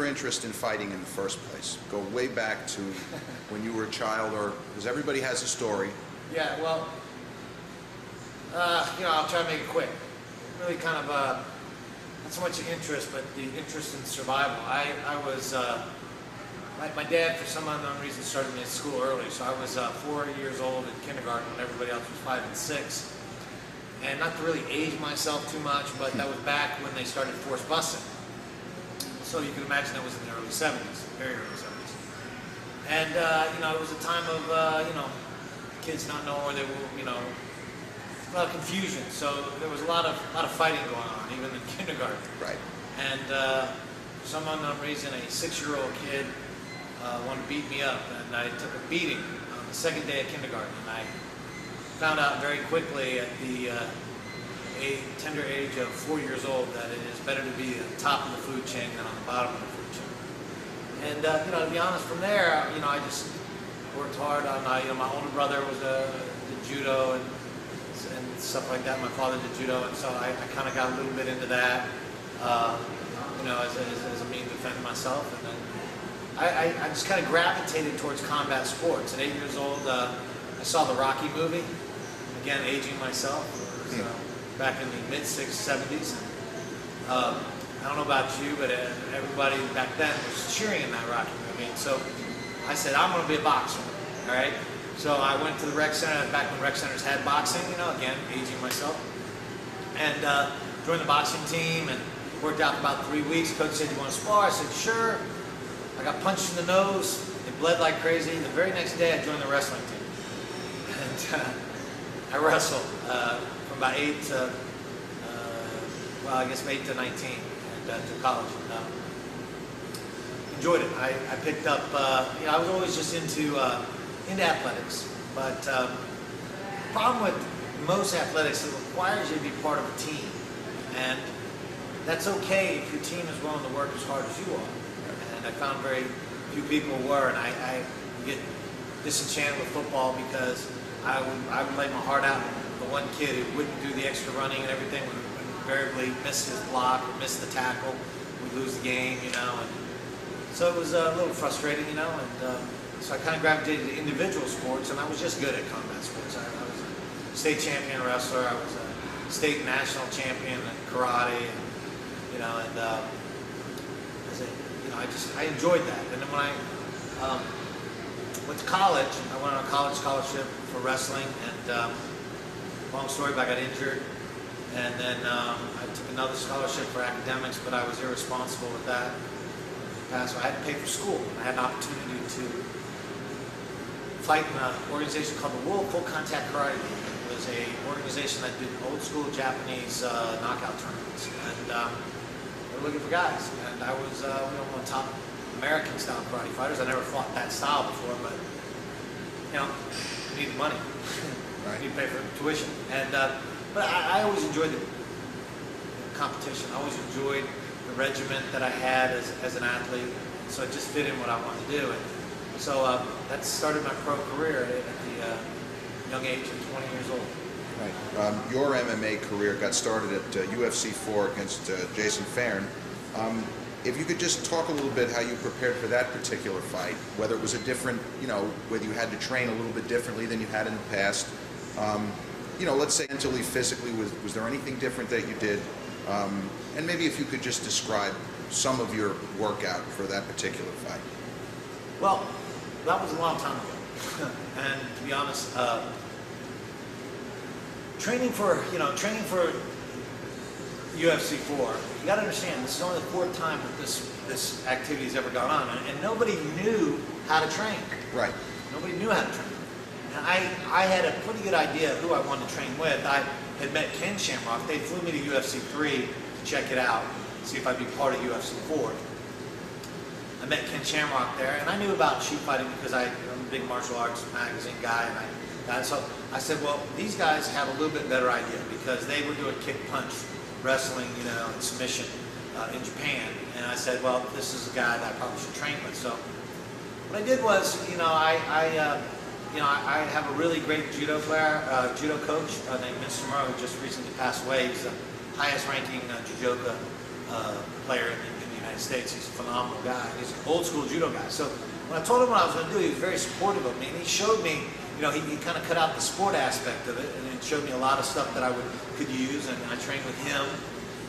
your interest in fighting in the first place? Go way back to when you were a child, or because everybody has a story. Yeah, well, I'll try to make it quick. Really kind of not so much interest, but the interest in survival. I was my dad, for some unknown reason, started me at school early, so I was 4 years old in kindergarten when everybody else was 5 and 6. And not to really age myself too much, but that was back when they started forced busing. So you can imagine that was in the early 70s, very early 70s. And, it was a time of, kids not knowing where they were, a lot of confusion. So there was a lot of fighting going on, even in kindergarten. Right. And for some unknown reason, a 6-year-old kid wanted to beat me up, and I took a beating on the second day of kindergarten. And I found out very quickly at the tender age of 4 years old that it is better to be at the top of the food chain than on the bottom of the food chain. And to be honest, from there, I just worked hard on. My older brother was did judo and stuff like that. My father did judo, and so I kind of got a little bit into that, as a means to defend myself. And then I just kind of gravitated towards combat sports. At 8 years old, I saw the Rocky movie. Again, aging myself. It was, back in the mid-70s. I don't know about you, but everybody back then was cheering in that Rocky movie. And so I said, I'm going to be a boxer. All right. So I went to the rec center back when rec centers had boxing. Again, aging myself, and joined the boxing team and worked out for about 3 weeks. Coach said, "You want to spar?" I said, "Sure." I got punched in the nose. It bled like crazy. The very next day, I joined the wrestling team, and I wrestled from about 8 to, from 8 to 19, and to college. And, enjoyed it. I picked up. I was always just into athletics, but the problem with most athletics, it requires you to be part of a team, and that's okay if your team is willing to work as hard as you are. And I found very few people were, and I get disenchanted with football because I would lay my heart out. The one kid who wouldn't do the extra running and everything would invariably miss his block or miss the tackle, would lose the game, and so it was a little frustrating, and so I kind of gravitated to individual sports, and I was just good at combat sports. I was a state champion wrestler. I was a state national champion in karate, I enjoyed that. And then when I went to college, I went on a college scholarship for wrestling, and long story, but I got injured, and then I took another scholarship for academics, but I was irresponsible with that. So I had to pay for school, and I had an opportunity to fight in an organization called the World Full Contact Karate League. It was an organization that did old school Japanese knockout tournaments, and they were looking for guys. And I was one of the top American style karate fighters. I never fought that style before, but you needed money. Right. You need to pay for tuition, and but I always enjoyed the competition. I always enjoyed the regiment that I had as an athlete, so it just fit in what I wanted to do. And so that started my pro career at the young age of 20 years old. Right. Your MMA career got started at UFC 4 against Jason Farron. If you could just talk a little bit how you prepared for that particular fight, whether it was a different, whether you had to train a little bit differently than you had in the past. Let's say mentally, physically, was there anything different that you did? And maybe if you could just describe some of your workout for that particular fight. Well, that was a long time ago, and to be honest, training for UFC 4, you got to understand, this is only the 4th time that this activity has ever gone on, and nobody knew how to train. Right. Nobody knew how to train. And I had a pretty good idea of who I wanted to train with. I had met Ken Shamrock. They flew me to UFC 3 to check it out, see if I'd be part of UFC 4. I met Ken Shamrock there, and I knew about shoot fighting because I'm a big martial arts magazine guy, and so I said, well, these guys have a little bit better idea because they were doing kick-punch wrestling, and submission in Japan. And I said, well, this is a guy that I probably should train with. So what I did was, I have a really great judo player, judo coach named Mr. Murrow, who just recently passed away. He's the highest ranking judoka player in the United United States. He's a phenomenal guy. He's an old school judo guy. So when I told him what I was going to do, he was very supportive of me, and he showed me, you know, he kind of cut out the sport aspect of it, and then showed me a lot of stuff that I could use, and I trained with him.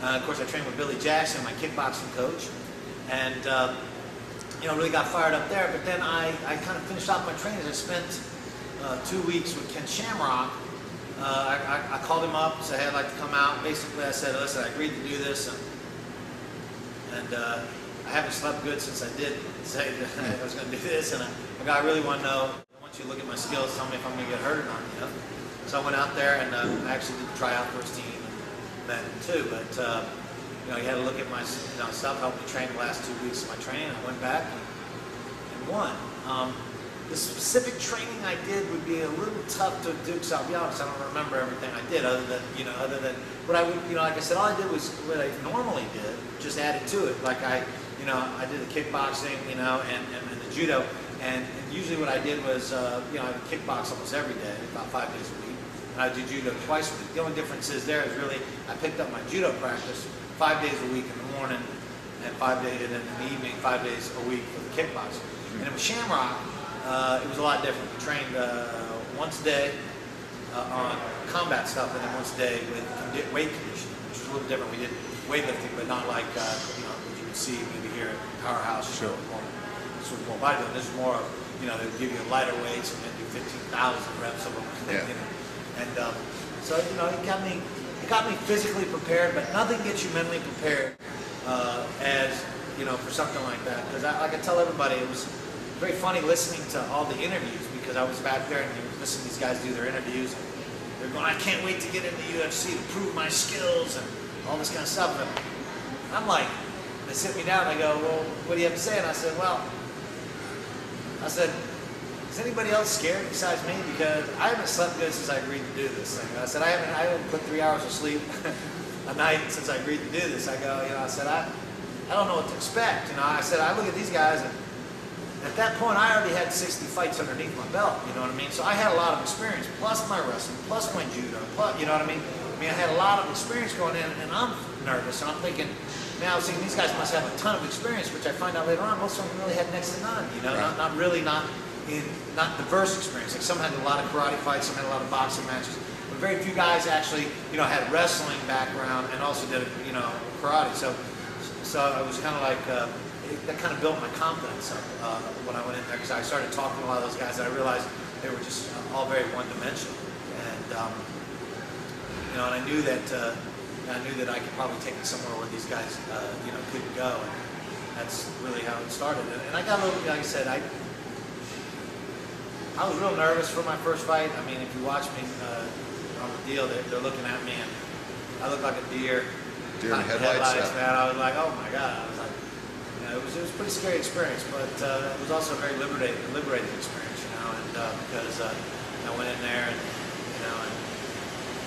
Of course, I trained with Billy Jackson, my kickboxing coach, and you know, really got fired up there. But then I kind of finished off my training. I spent 2 weeks with Ken Shamrock. I called him up, said, hey, I'd like to come out. Basically, I said, listen, I agreed to do this, and I haven't slept good since I did say that I was going to do this, and I really want to know, I want you to look at my skills, tell me if I'm going to get hurt or not, you know? So I went out there, and I actually did the tryout for his team, and then too, but you know, he had to look at my stuff, helped me train the last 2 weeks of my training. I went back and won. The specific training I did would be a little tough to do, because I'll be honest, I don't remember everything I did, other than what I would, like I said, all I did was what I normally did, just added to it. Like I did the kickboxing, and the judo, and usually what I did was, I would kickbox almost every day, about 5 days a week, and I would do judo twice a week. The only difference is there is really, I picked up my judo practice 5 days a week in the morning, and 5 days, and then in the evening, 5 days a week for the kickboxing. And with Shamrock, it was a lot different. We trained once a day on combat stuff, and then once a day with weight conditioning, which was a little different. We did weightlifting, but not like what you would see maybe here at Powerhouse. Sure. Sort of more bodybuilding. This is more, they would give you lighter weights and then do 15,000 reps of them. Yeah. And so it got me physically prepared, but nothing gets you mentally prepared as for something like that. Because like I tell everybody, it was very funny listening to all the interviews, because I was back there and listening to these guys do their interviews, and they're going, I can't wait to get into the UFC to prove my skills and all this kind of stuff. And I'm like, they sit me down and I go, well, what do you have to say? And I said, is anybody else scared besides me? Because I haven't slept good since I agreed to do this thing. I said, I haven't put 3 hours of sleep a night since I agreed to do this. I go, I said, I don't know what to expect. I said, I look at these guys, and at that point, I already had 60 fights underneath my belt, you know what I mean? So I had a lot of experience, plus my wrestling, plus my judo, plus, you know what I mean? I had a lot of experience going in, and I'm nervous, and I'm thinking, man, I was thinking these guys must have a ton of experience, which I find out later on, most of them really had next to none, Right. not diverse experience. Like some had a lot of karate fights, some had a lot of boxing matches, but very few guys actually, had wrestling background and also did, karate. So I was kind of like, that kind of built my confidence up when I went in there, because I started talking to a lot of those guys, and I realized they were just all very one-dimensional. And and I knew that I could probably take it somewhere where these guys couldn't go, and that's really how it started. And I got a little, like I said, I was real nervous for my first fight. If you watch me on the deal, they're looking at me, and I look like a deer. Deer in headlights, man. I was like, oh my God. I was like, it was a pretty scary experience, but it was also a very liberating experience, and because I went in there and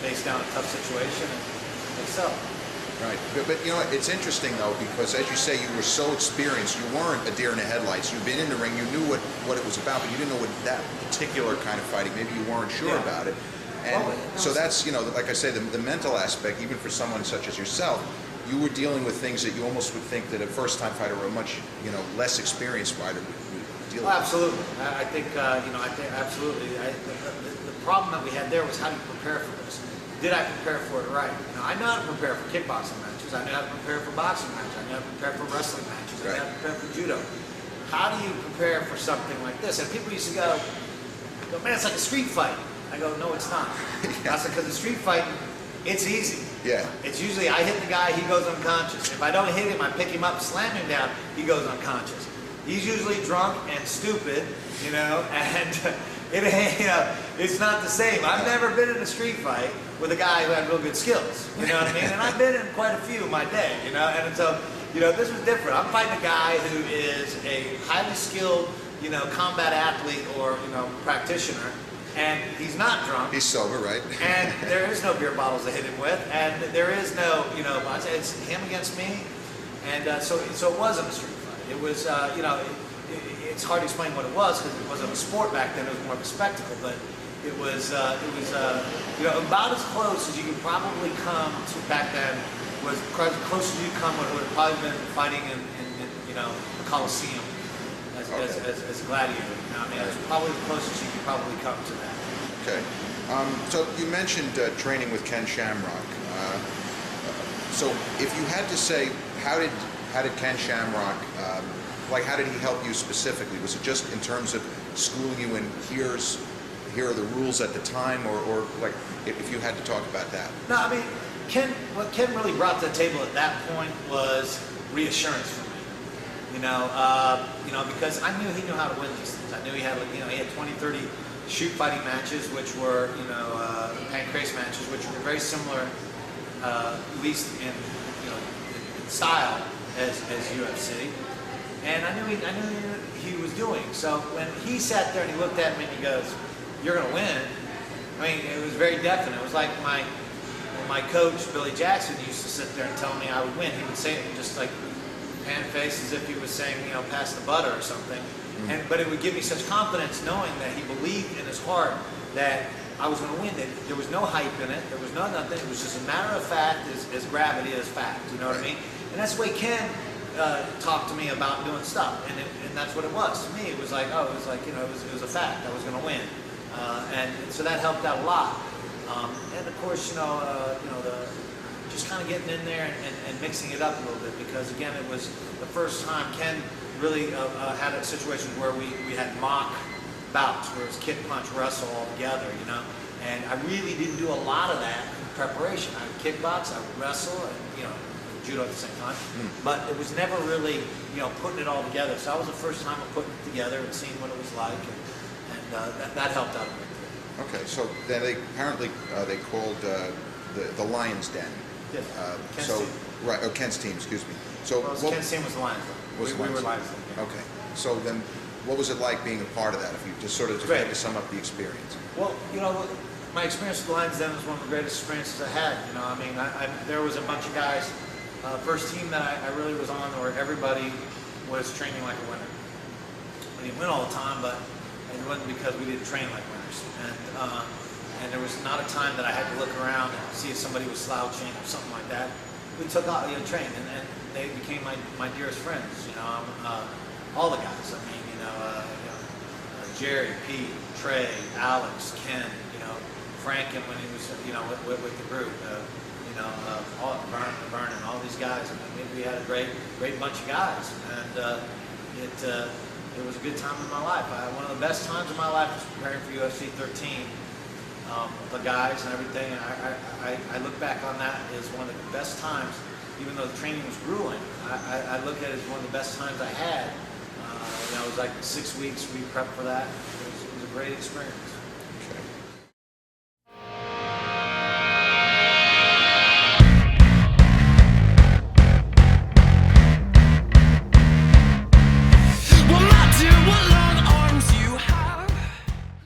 faced down a tough situation and excelled. Right, but it's interesting though, because as you say, you were so experienced. You weren't a deer in the headlights. You've been in the ring. You knew what it was about, but you didn't know what that particular kind of fighting. Maybe you weren't sure about it. And so that's like I say, the mental aspect. Even for someone such as yourself, you were dealing with things that you almost would think that a first-time fighter or a much less experienced fighter would deal with. Absolutely, I think absolutely. The problem that we had there was, how do you prepare for this? Did I prepare for it right? I know how to prepare for kickboxing matches. I know how to prepare for boxing matches. I know how to prepare for wrestling matches. I know how to prepare for judo. How do you prepare for something like this? And people used to go, man, it's like a street fight. I go, no, it's not. I said, because the street fight, it's easy. Yeah. It's usually I hit the guy, he goes unconscious. If I don't hit him, I pick him up, slam him down, he goes unconscious. He's usually drunk and stupid, and it's not the same. I've never been in a street fight with a guy who had real good skills, you know what I mean? And I've been in quite a few in my day, and so, this was different. I'm fighting a guy who is a highly skilled, combat athlete or, practitioner, and he's not drunk. He's sober, right? And there is no beer bottles to hit him with, and there is no, it's him against me, and so it wasn't a street fight. It was, it's hard to explain what it was, because it wasn't a sport back then. It was more of a spectacle, but it was about as close as you could probably come to back then. Was close as you come would have probably been fighting in you know, the Coliseum as a gladiator. You know, I mean, it's probably the closest you could probably come to that. Okay. So you mentioned training with Ken Shamrock. So if you had to say, how did Ken Shamrock, like how did he help you specifically? Was it just in terms of schooling you in here are the rules at the time, or like if you had to talk about that? No, I mean, what Ken really brought to the table at that point was reassurance for me. You know, because I knew he knew how to win these things. I knew he had 20, 30 shoot fighting matches, which were, pancrase matches, which were very similar, at least in style as UFC. And I knew he was doing. So when he sat there and he looked at me and he goes, "You're going to win," I mean, it was very definite. It was like when my coach, Billy Jackson, used to sit there and tell me I would win. He would say it just like pan face as if he was saying, pass the butter or something. But it would give me such confidence knowing that he believed in his heart that I was going to win. That there was no hype in it. There was nothing. It was just a matter of fact as gravity is fact. You know what I mean? And that's the way Ken talked to me about doing stuff. And that's what it was. To me, it was like, it was a fact. I was going to win. And so that helped out a lot. And of course, just kind of getting in there and mixing it up a little bit, because again, it was the first time Ken really had a situation where we had mock bouts where it was kick, punch, wrestle all together, and I really didn't do a lot of that in preparation. I would kickbox, I would wrestle, and judo at the same time, but it was never really putting it all together. So that was the first time of putting it together and seeing what it was like, and that helped out a bit. Okay, so then they apparently they called the Lions Den. Yes. Ken's So team. right, Ken's team, excuse me. So Ken's team was the Lions Den. We were Lions Den. Yeah. Okay, so then what was it like being a part of that? If you just sort of had to sum up the experience. Well, my experience with the Lions Den was one of the greatest experiences I had. There was a bunch of guys. First team that I really was on, where everybody was training like a winner. We didn't win all the time, but it wasn't because we didn't train like winners. And there was not a time that I had to look around and see if somebody was slouching or something like that. We took out, trained, and they became my dearest friends. All the guys. I mean, Jerry, Pete, Trey, Alex, Ken, Franken when he was, with the group. Vernon, all these guys. I mean, we had a great bunch of guys, and it was a good time in my life. One of the best times of my life was preparing for UFC 13. The guys and everything, and I look back on that as one of the best times, even though the training was grueling. I look at it as one of the best times I had. It was like 6 weeks we prepped for that. It was a great experience.